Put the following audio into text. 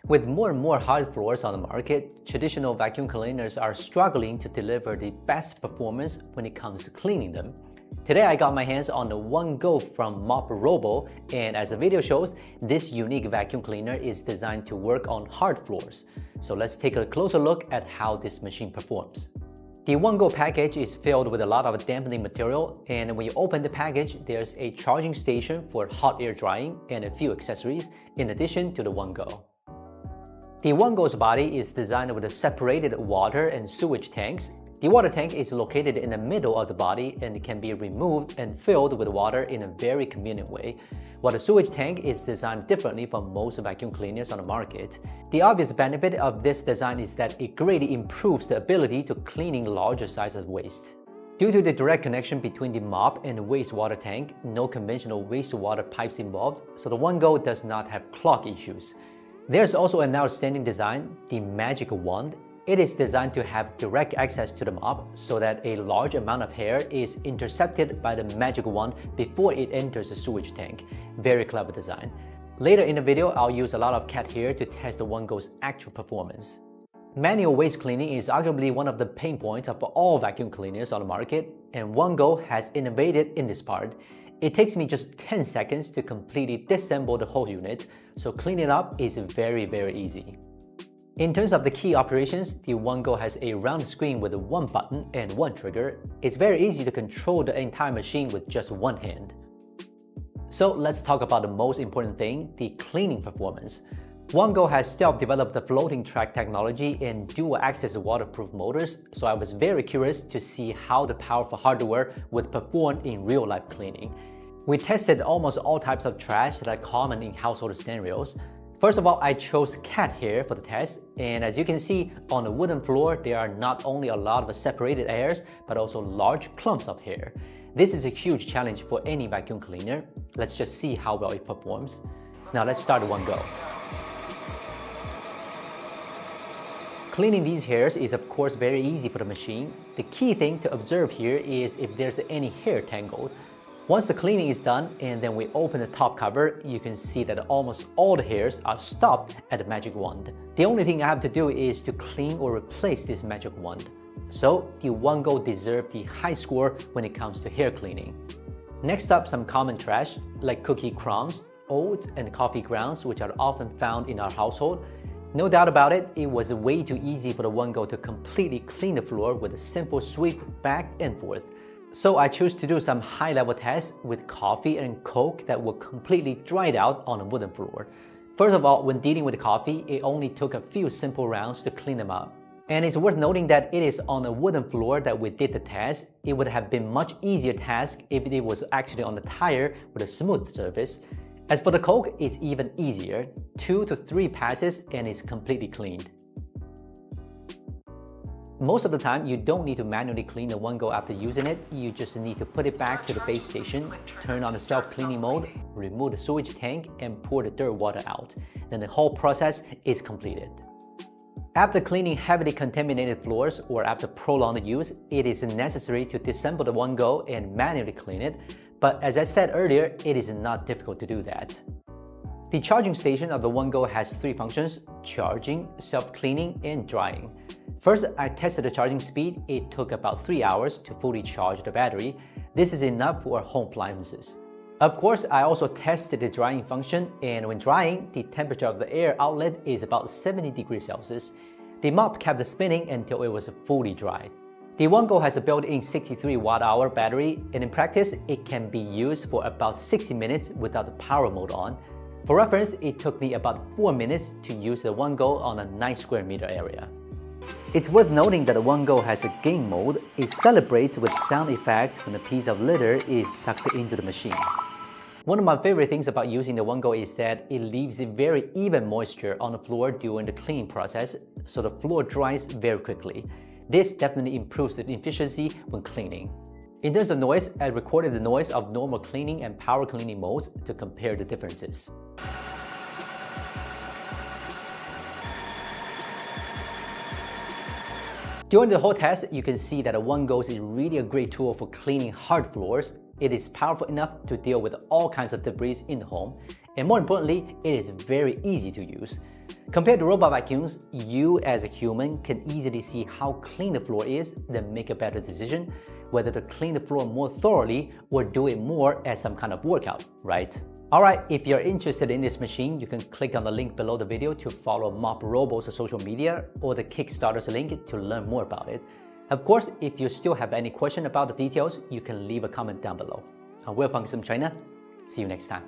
With more and more hard floors on the market, traditional vacuum cleaners are struggling to deliver the best performance when it comes to cleaning them. Today I got my hands on the OneGo from Moprobo, and as the video shows, this unique vacuum cleaner is designed to work on hard floors. So let's take a closer look at how this machine performs. The OneGo package is filled with a lot of dampening material, and when you open the package, there's a charging station for hot air drying and a few accessories in addition to the OneGo. The OneGo's body is designed with a separated water and sewage tanks. The water tank is located in the middle of the body and can be removed and filled with water in a very convenient way, while the sewage tank is designed differently from most vacuum cleaners on the market. The obvious benefit of this design is that it greatly improves the ability to cleaning larger sizes of waste. Due to the direct connection between the mop and the wastewater tank, no conventional wastewater pipes involved, so the OneGo does not have clog issues. There's also an outstanding design, the Magic Wand. It is designed to have direct access to the mop so that a large amount of hair is intercepted by the Magic Wand before it enters the sewage tank. Very clever design. Later in the video, I'll use a lot of cat hair to test the OneGo's actual performance. Manual waste cleaning is arguably one of the pain points of all vacuum cleaners on the market, and OneGo has innovated in this part. It takes me just 10 seconds to completely disassemble the whole unit, so cleaning up is very easy. In terms of the key operations, the OneGo has a round screen with one button and one trigger. It's very easy to control the entire machine with just one hand. So let's talk about the most important thing, the cleaning performance. OneGo has self-developed the floating track technology and dual-axis waterproof motors, so I was very curious to see how the powerful hardware would perform in real-life cleaning. We tested almost all types of trash that are common in household scenarios. First of all, I chose cat hair for the test, and as you can see, on the wooden floor, there are not only a lot of separated hairs, but also large clumps of hair. This is a huge challenge for any vacuum cleaner. Let's just see how well it performs. Now let's start OneGo. Cleaning these hairs is of course very easy for the machine. The key thing to observe here is if there's any hair tangled. Once the cleaning is done and then we open the top cover, you can see that almost all the hairs are stopped at the Magic Wand. The only thing I have to do is to clean or replace this Magic Wand. So the OneGo deserves the high score when it comes to hair cleaning. Next up, some common trash like cookie crumbs, oats, and coffee grounds, which are often found in our household. No doubt about it, it was way too easy for the OneGo to completely clean the floor with a simple sweep back and forth. So I choose to do some high-level tests with coffee and Coke that were completely dried out on a wooden floor. First of all, when dealing with coffee, it only took a few simple rounds to clean them up. And it's worth noting that it is on a wooden floor that we did the test. It would have been much easier task if it was actually on a tire with a smooth surface. As for the Coke, it's even easier. 2 to 3 passes and it's completely cleaned. Most of the time, you don't need to manually clean the OneGo after using it. You just need to put it back to the base station, turn on the self-cleaning mode, remove the sewage tank, and pour the dirt water out. Then the whole process is completed. After cleaning heavily contaminated floors or after prolonged use, it is necessary to disassemble the OneGo and manually clean it. But as I said earlier, it is not difficult to do that. The charging station of the OneGo has 3 functions: charging, self-cleaning, and drying. First, I tested the charging speed. It took about 3 hours to fully charge the battery. This is enough for home appliances. Of course, I also tested the drying function, and when drying, the temperature of the air outlet is about 70 degrees Celsius. The mop kept spinning until it was fully dry. The OneGo has a built-in 63 watt-hour battery, and in practice, it can be used for about 60 minutes without the power mode on. For reference, it took me about 4 minutes to use the OneGo on a 9 square meter area. It's worth noting that the OneGo has a game mode. It celebrates with sound effects when a piece of litter is sucked into the machine. One of my favorite things about using the OneGo is that it leaves a very even moisture on the floor during the cleaning process, so the floor dries very quickly. This definitely improves the efficiency when cleaning. In terms of noise, I recorded the noise of normal cleaning and power cleaning modes to compare the differences. During the whole test, you can see that the OneGo is really a great tool for cleaning hard floors. It is powerful enough to deal with all kinds of debris in the home, and more importantly, it is very easy to use. Compared to robot vacuums, you as a human can easily see how clean the floor is, then make a better decision whether to clean the floor more thoroughly or do it more as some kind of workout, right? Alright, if you're interested in this machine, you can click on the link below the video to follow Moprobo's social media or the Kickstarter's link to learn more about it. Of course, if you still have any question about the details, you can leave a comment down below. We're from Gizmochina. See you next time.